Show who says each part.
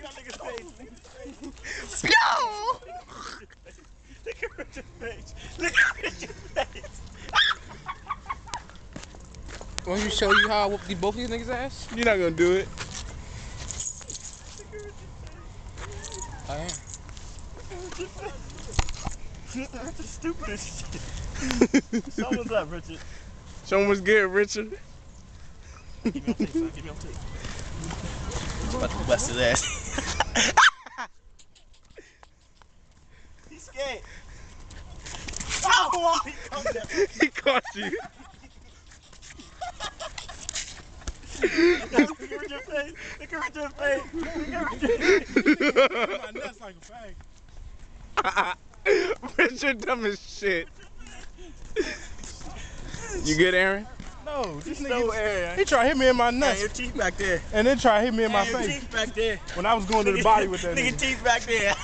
Speaker 1: at nigga's face.
Speaker 2: Yo!
Speaker 1: Look at Richard's face. Look at Richard's face.
Speaker 2: Want me to show you how I whoop both these niggas' ass?
Speaker 3: You're not gonna do it.
Speaker 2: I am.
Speaker 1: Richard's stupid as shit. Show what's up, Richard.
Speaker 3: Show him what's good, Richard.
Speaker 1: Give me on tape, son. Give me on tape. He's about to bust his ass. He's scared. Oh, he comes at me.
Speaker 3: He caught you.
Speaker 1: Look at Richard's face. Look at Richard's face. Look at Richard's face.
Speaker 4: My nuts like a fag.
Speaker 3: Richard dumb as shit. You good, Aaron?
Speaker 4: No, this
Speaker 1: No
Speaker 4: nigga,
Speaker 1: air.
Speaker 4: he tried to hit me in my
Speaker 1: Hey,
Speaker 4: nuts,
Speaker 1: your teeth back there.
Speaker 4: and then tried to hit me in my
Speaker 1: Hey, your
Speaker 4: face
Speaker 1: teeth back there.
Speaker 4: when I was going to the body with that
Speaker 1: Nigga
Speaker 4: nigga.
Speaker 1: teeth back there.